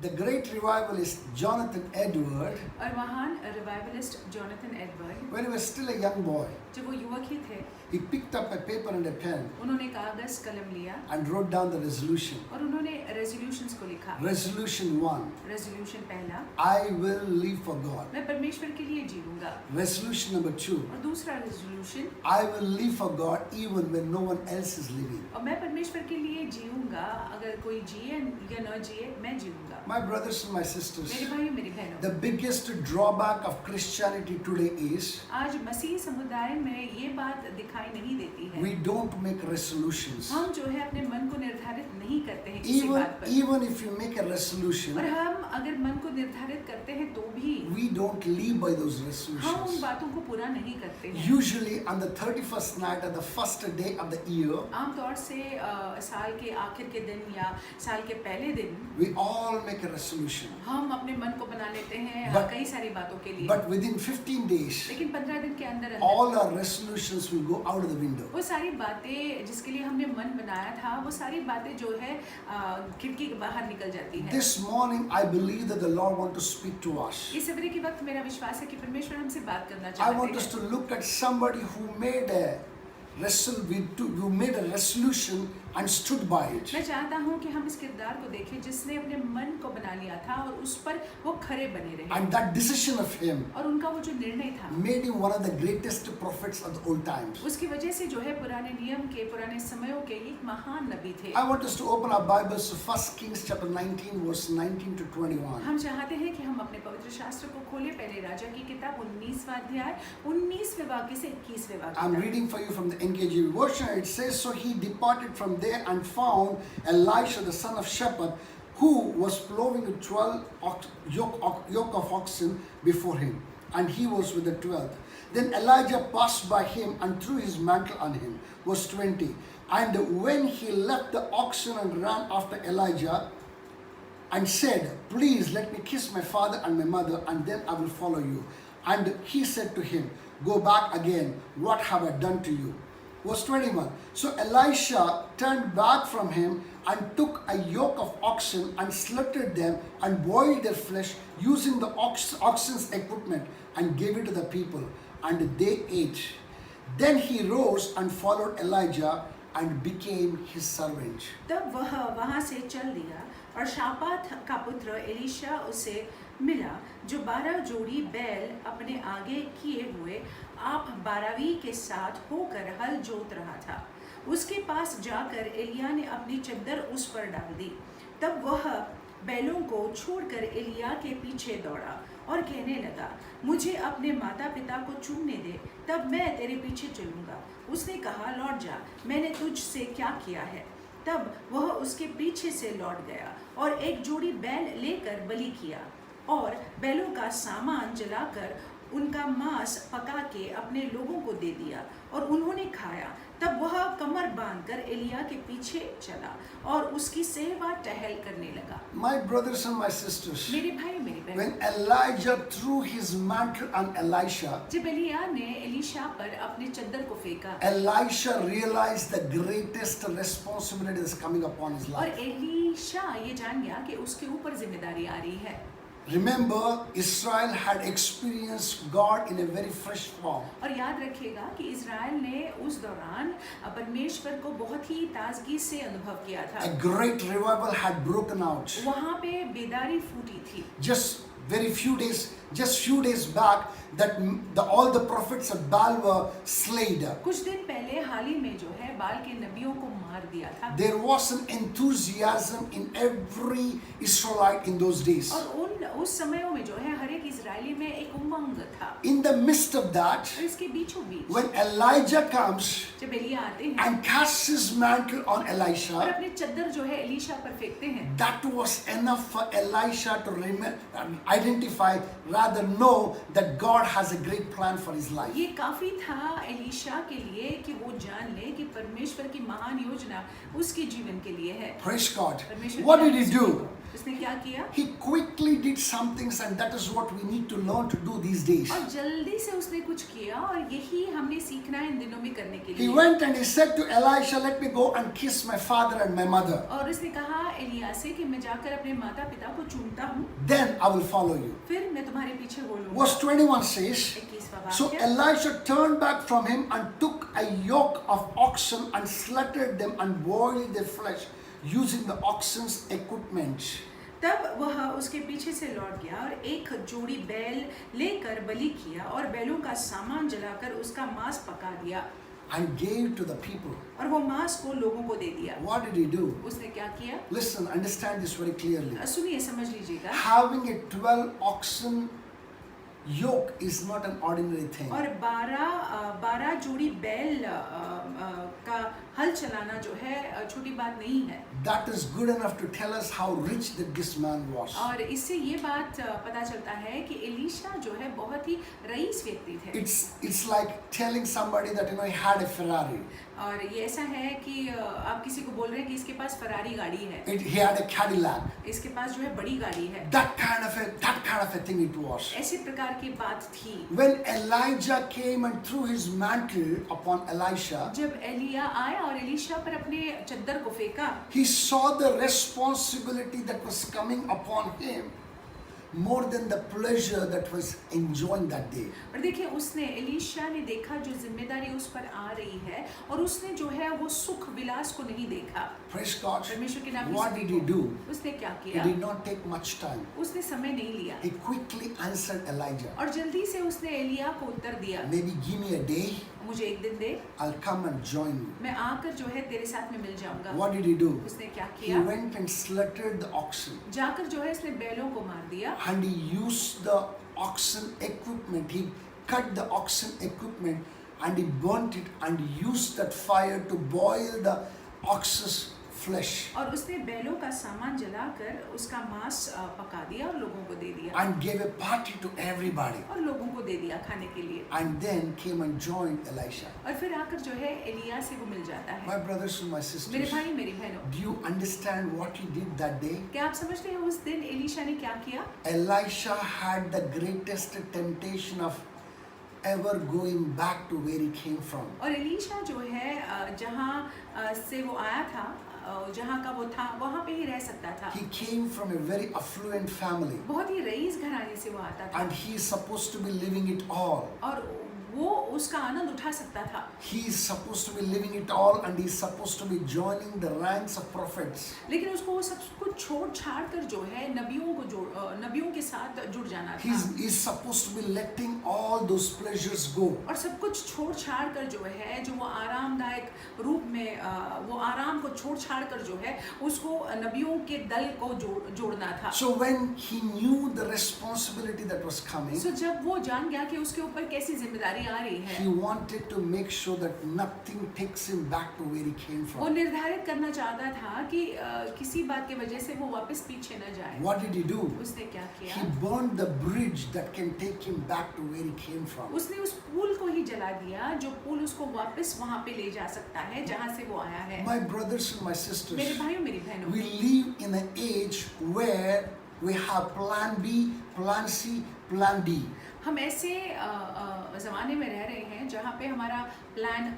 The great revivalist Jonathan Edward, और महान revivalist Jonathan Edward, when he was still a young boy, जब वो युवक ही थे, he picked up a paper and a pen उन्होंने कागज कलम लिया and wrote down the resolution. और उन्होंने रेजोल्यूशंस को लिखा। Resolution 1, रेजोल्यूशन पहला, I will live for God. मैं परमेश्वर के लिए जीऊंगा। Resolution number 2, और दूसरा resolution, I will live for God even when no one else is living. और मैं परमेश्वर के लिए जीऊंगा, अगर कोई जिए या न जिए, मैं जीऊंगा। My brothers and my sisters, मेरे भाइयों मेरी बहनों, the biggest drawback of Christianity today is आज मसीही समुदाय में ये बात दिखाई नहीं देती है। we don't make resolutions. हम जो है अपने मन को निर्धारित नहीं करते हैं किसी बात पर। Even if you make a resolution, और हम अगर मन को निर्धारित करते हैं तो भी we don't live by those हम उन resolutions. बातों को पूरा नहीं करते हैं। Usually on the 31st night of the first day of the year, आमतौर से साल के आखिर के दिन या साल के पहले दिन we all make a resolution. हम अपने मन को बना लेते हैं But- कई सारी बातों के लिए। But within 15 days, लेकिन 15 दिन के अंदर all our resolutions will go out of the window. वो सारी बातें जिसके लिए हमने मन बनाया था, वो सारी बातें जो है खिड़की के बाहर निकल जाती हैं। This morning, I believe that the Lord wants to speak to us. इस सवेरे के वक्त मेरा विश्वास है कि परमेश्वर हमसे बात करना I चाहते want us हैं। to look at somebody who made a resolution and stood by it. मैं चाहता हूँ कि हम इस किरदार को देखें जिसने अपने मन को बना लिया था और उस पर वो खरे बने रहे। And that decision of him और उनका वो जो निर्णय था, made him one of the greatest prophets of the old times. उसकी वजह से जो है पुराने नियम के, पुराने समयों के एक महान नबी थे। I want us to open our Bibles to 1 Kings chapter 19 verse 19 to 21. हम चाहते हैं कि हम अपने पवित्र शास्त्र को खोलें। पहले राजा की किताब 19वां अध्याय 19वें वाक्य से 21वें वाक्य I'm तक। reading for you from the NKJV version. It says, so he departed from there and found Elisha the son of Shaphat, who was plowing 12 yoke of oxen before him, and he was with the 12th. Then Elijah passed by him and threw his mantle on him. Verse 20. And when he left the oxen and ran after Elijah and said, please let me kiss my father and my mother, and then I will follow you. And he said to him, go back again. What have I done to you? Verse 21. So Elisha turned back from him and took a yoke of oxen and slaughtered them and boiled their flesh using the oxen's equipment and gave it to the people, and they ate. Then he rose and followed Elijah and became his servant. तब वह वहाँ से चल दिया और शापात का पुत्र Elisha उसे मिला, जो 12 जोड़ी बैल अपने आगे किए हुए आप 12वीं के साथ होकर हल जोत रहा था। उसके पास जाकर एलिया ने अपनी चद्दर उस पर डाल दी। तब वह बैलों को छोड़कर एलिया के पीछे दौड़ा और कहने लगा, मुझे अपने माता पिता को चूमने दे, तब मैं तेरे पीछे चलूंगा। उसने कहा, लौट जा, मैंने तुझसे क्या किया है? तब वह उसके पीछे से लौट गया और एक जोड़ी बैल लेकर बलि किया और बैलों का सामान जलाकर उनका मांस पका के अपने लोगों को दे दिया और उन्होंने खाया। तब वह कमर बांधकर एलिया के पीछे चला और उसकी सेवा टहल करने लगा। My brothers and my sisters, मेरे भाई मेरी बहन, when Elijah threw his mantle on Elisha, जब एलिया ने एलीशा पर अपने चद्दर को फेंका, Elisha realized the greatest responsibility that's coming upon his और life. एलीशा ये जान गया कि उसके ऊपर जिम्मेदारी आ रही है। Remember, Israel had experienced God in a very fresh form. और याद रखिएगा कि इज़राइल ने उस दौरान परमेश्वर को बहुत ही ताजगी से अनुभव किया A था। great revival had broken out. वहाँ पे बेदारी फूटी थी। Just few days back, that all the prophets of Baal were slain. कुछ दिन पहले हाल ही में जो है बाल के नबियों को मार दिया था। There was an enthusiasm in every Israelite in those days. और उस समयों में जो है हर एक इजरायली में एक उमंग था। In the midst of that, और इसके बीचों बीच when Elijah comes जब एलिया आते हैं and casts his mantle on और Elisha, अपने चद्दर जो है एलीशा पर फेंकते हैं, that was enough for Elisha to identify, rather know that God has a great plan for his life. ये काफी था एलीशा के लिए कि वो जान ले कि परमेश्वर की महान योजना उसके जीवन के लिए है। Praise God. परमेश्वर What की did he do? उसने क्या किया? He quickly did some things, and that is what we need to learn to do these days. और जल्दी से उसने कुछ किया और यही हमने सीखना है इन दिनों में करने के He लिए। went and he said to Elisha, "Let me go and kiss my father and my mother. और उसने कहा एलिया से कि मैं जाकर अपने माता पिता को चूमता हूँ, Then I will follow you." फिर मैं तुम्हारे पीछे बोलूँगा। Verse 21 says, 21वां "So वाक्य। Elisha turned back from him and took a yoke of oxen and slaughtered them and boiled their flesh using the oxen's equipment." तब वह उसके पीछे से लौट गया और एक जोड़ी बैल लेकर बलि किया और बैलों का सामान जलाकर उसका मांस पका दिया And gave to the people. और वो मांस को लोगों को दे दिया। What did he do? उसने क्या किया? Listen, understand this very clearly. सुनिए, समझ लीजिएगा। Having a 12 oxen yoke is not an ordinary thing. और 12 जोड़ी बैल का हल चलाना जो है छोटी बात नहीं है। That is good enough to tell us how rich that this man was. और इससे ये बात पता चलता है कि एलीशा जो है बहुत ही रईस व्यक्ति थे। It's like telling somebody that he had a Ferrari. और ये ऐसा है कि आप किसी को बोल रहे हैं कि इसके पास फरारी गाड़ी है, He had a Cadillac. इसके पास जो है बड़ी गाड़ी है। That kind of a thing it was. ऐसे प्रकार की बात थी। When Elijah came and threw his mantle upon Elisha, जब एलिया आया और एलीशा पर अपने चद्दर को फेंका, he saw the responsibility that was coming upon him more than the pleasure that was enjoying that day. और देखिए उसने एलीशा ने देखा जो जिम्मेदारी उस पर आ रही है और उसने जो है वो सुख विलास को नहीं देखा। Praise God. परमेश्वर के नाम What did he do? उसने क्या He किया? did not take much time. उसने समय नहीं लिया He quickly answered Elijah. और जल्दी से उसने एलिया को उत्तर दिया, Maybe give me a day, मुझे एक दिन दे, I'll come and join you. मैं आकर जो है तेरे साथ में मिल जाऊंगा। What did he do? उसने क्या He किया? went and slaughtered the oxen, जाकर जो है इसने बैलों को मार दिया and he used the oxen equipment. He cut the oxen equipment and he burnt it and used that fire to boil the ox's flesh और उसने बैलों का सामान जलाकर उसका मांस पका दिया और लोगों को दे दिया and gave a party to everybody. और लोगों को दे दिया खाने के लिए। And then came and joined Elisha. और फिर आकर जो है एलिया से वो मिल जाता My है। brothers and my मेरे sisters, भाई मेरी बहनों, do you understand what he did that day? क्या आप समझते हैं उस दिन एलीशा ने क्या किया? Elisha had the greatest temptation of ever going back to where he came from. और एलीशा जो है जहाँ से वो आया था, जहाँ का वो था वहाँ पे ही रह सकता था। He came from a very affluent family बहुत ही रईस घराने से वो आता था and he is supposed to be living it all. और वो उसका आनंद उठा सकता था। He is supposed to be living it all and he is supposed to be joining the ranks of prophets. लेकिन उसको वो सब कुछ छोड़ छाड़ कर जो है नबियों के साथ जुड़ जाना He था is supposed to be letting all those pleasures go. और सब कुछ छोड़ छाड़ कर जो है जो वो आरामदायक रूप में वो आराम को छोड़ छाड़ कर जो है उसको नबियों के दल को जोड़ना था। So when he knew the responsibility that was coming, So जब वो जान गया कि उसके ऊपर कैसी जिम्मेदारी आ रही है, he wanted to make sure that nothing takes him back to where he came वो from. निर्धारित करना चाहता था कि किसी बात की वजह से वो वापस पीछे न जाए। What did he do? उसने क्या किया? He burned the bridge that can take him back to where he came from. उसने उस पुल को ही जला दिया जो पुल उसको वापस वहां पे ले जा सकता है जहां से वो आया है। My brothers and my मेरे sisters, भाइयों मेरी बहनों, we live in an age where we have plan B, plan C, plan D. हम ऐसे ज़माने में रह रहे हैं जहाँ पे हमारा plan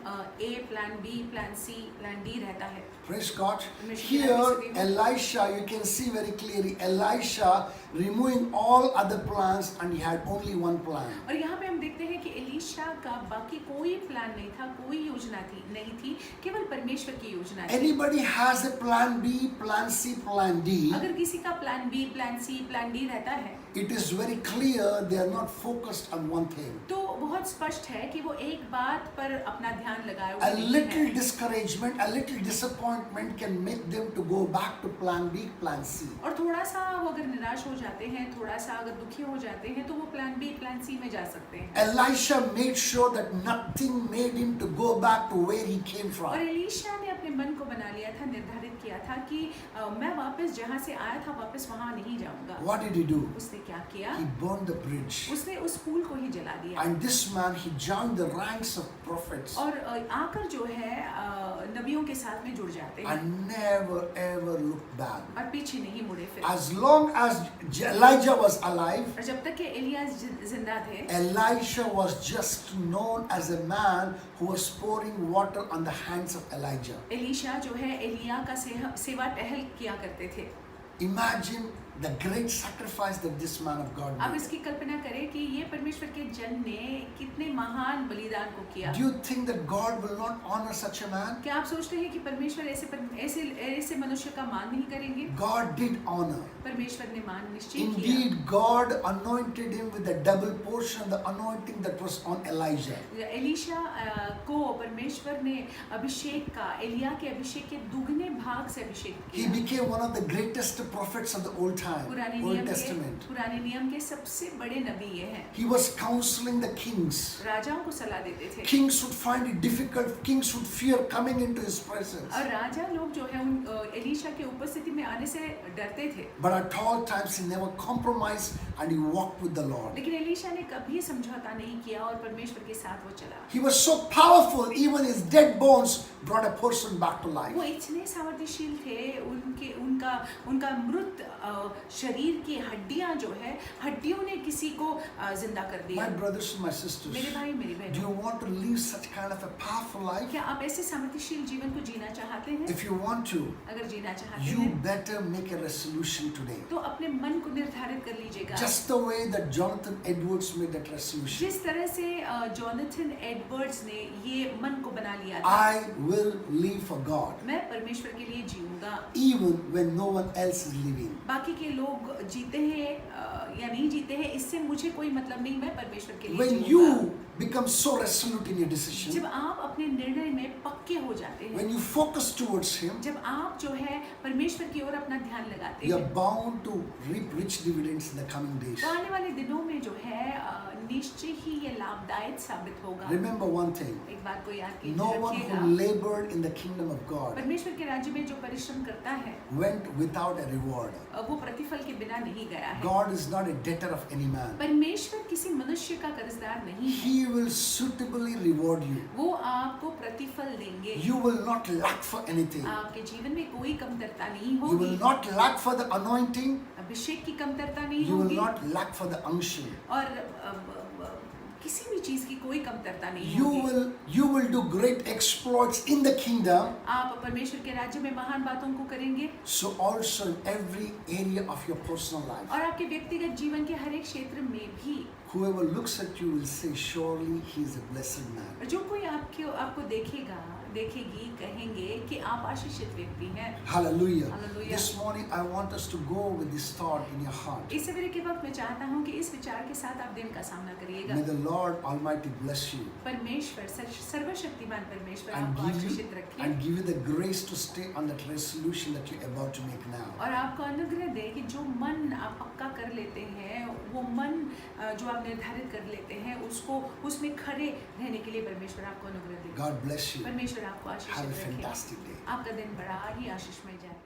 A, plan B, plan C, plan D रहता है। Praise God. Here, Elisha, you can see very clearly, Elisha removing all other plans and he had only one plan. और यहाँ पे हम देखते हैं कि एलीशा का बाकी कोई प्लान नहीं था, कोई योजना नहीं थी, केवल परमेश्वर की योजना थी। Anybody has a plan B, plan C, plan D, अगर किसी का plan B, plan C, plan D रहता है it is very clear they are not focused on one thing. तो बहुत स्पष्ट है कि वो एक बात पर अपना ध्यान लगाए हुए A नहीं little है। discouragement, a little disappointment can make them to go back to plan B, plan C. और थोड़ा सा वो अगर निराश हो जाते हैं, थोड़ा सा अगर दुखी हो जाते हैं तो वो प्लान बी, प्लान सी में जा सकते हैं। Elisha made sure that nothing made him to go back to where he came और from. एलीशा ने अपने मन को बना लिया था, निर्धारित किया किया था कि मैं वापस जहाँ से आया था वापस वहाँ नहीं जाऊँगा। What did he do? उसने क्या किया? He burned the bridge. उसने उस पुल को ही जला दिया। And this man, he joined the ranks of prophets और आकर जो है नबियों के साथ में जुड़ जाते हैं and never ever looked back. और पीछे नहीं मुड़े फिर। As long as Elijah was alive, और जब तक कि एलिया जिंदा थे, Elisha was just known as a man who was pouring water on the hands of Elijah. Elisha जो है एलिया का सेवा टहल किया करते थे। Imagine the great sacrifice that this man of God अब made. इसकी कल्पना करें कि ये परमेश्वर के जन ने कितने महान बलिदान को किया। Do you think that God will not honor such a man? क्या आप सोचते हैं कि परमेश्वर ऐसे मनुष्य का मान नहीं करेंगे? God did honor. परमेश्वर ने मान निश्चय किया। Indeed, God anointed him with a double portion, the anointing that was on Elijah. Elisha को परमेश्वर ने अभिषेक का, एलिया के अभिषेक के दुगने भाग से अभिषेक He किया। became one of the greatest prophets of the Old time, Old Testament. पुराने नियम के सबसे बड़े नबी ये हैं। He was counseling the kings. राजाओं को सलाह देते थे। Kings would find it difficult, kings would fear coming into his presence. और राजा लोग जो है उन एलीशा के उपस्थिति में आने से डरते थे। But at all times he never compromised and he walked with the Lord. लेकिन एलीशा ने कभी समझौता नहीं किया और परमेश्वर के साथ वो चला। He was so powerful, even his dead bones brought a person back to life. वो इतने सामर्थ्यशील थे, उनका मृत शरीर की हड्डियां जो है, हड्डियों ने किसी को जिंदा कर My दिया। brothers and my sisters, मेरे भाई मेरी do बहनों, you want to live such kind of a powerful life? क्या आप ऐसे सामर्थ्यशील जीवन को जीना चाहते हैं? If you want to, अगर जीना चाहते you हैं better make a resolution today. तो अपने मन को निर्धारित कर लीजिएगा। Just the way that Jonathan Edwards made that resolution. जिस तरह से जॉनथन एडवर्ड्स ने ये मन को बना लिया था, I will live for God, मैं परमेश्वर के लिए जीऊंगा, even when no one else is living. बाकी के लोग जीते हैं या नहीं जीते हैं, इससे मुझे कोई मतलब नहीं, मैं परमेश्वर के लिए When जीऊंगा। you become so resolute in your decision, जब आप अपने निर्णय में पक्के हो जाते हैं, when you focus towards Him, जब आप जो है परमेश्वर की ओर अपना ध्यान लगाते you are हैं, bound to reap rich dividends in the coming days. तो आने वाले दिनों में जो है निश्चय ही ये लाभदायक साबित होगा। Remember one thing, एक बात को याद no one रखिएगा, who labored in the kingdom of God परमेश्वर के राज्य में जो परिश्रम करता है went without a reward. वो प्रतिफल के बिना नहीं गया है। God is not a debtor of any man. परमेश्वर किसी मनुष्य का कर्जदार नहीं है, He will suitably reward you. वो आपको प्रतिफल देंगे। You will not lack for anything. आपके जीवन में कोई कमतरता नहीं You होगी, will not lack for the anointing. अभिषेक की कमतरता नहीं You will होगी not lack for the unction. और किसी भी चीज की कोई कमतरता नहीं You होगी। will do great exploits in the kingdom. आप परमेश्वर के राज्य में महान बातों को करेंगे So also in every area of your personal life. और आपके व्यक्तिगत जीवन के हर एक क्षेत्र में भी Whoever looks at you will say, surely he is a blessed man. जो कोई आपको देखेगी कहेंगे कि आप आशीषित व्यक्ति हैं। Hallelujah. Hallelujah. This morning I want us to go with this thought in your heart. इस सवेरे के वक्त मैं चाहता हूँ कि इस विचार के साथ आप दिन का सामना करिएगा। May the Lord Almighty bless you परमेश्वर सर्वशक्तिमान परमेश्वर and आपको give आशीषित you रखे and give you the grace to stay on that resolution that you're about to make now. और आपको अनुग्रह दे कि जो मन आप पक्का कर लेते हैं, वो मन जो आप निर्धारित कर लेते हैं, उसमें खड़े रहने के लिए परमेश्वर आपको अनुग्रह दे। God bless you. परमेश्वर आपको Have a आशीषित रखे। fantastic day. आपका दिन बड़ा ही आशीषमय जाए।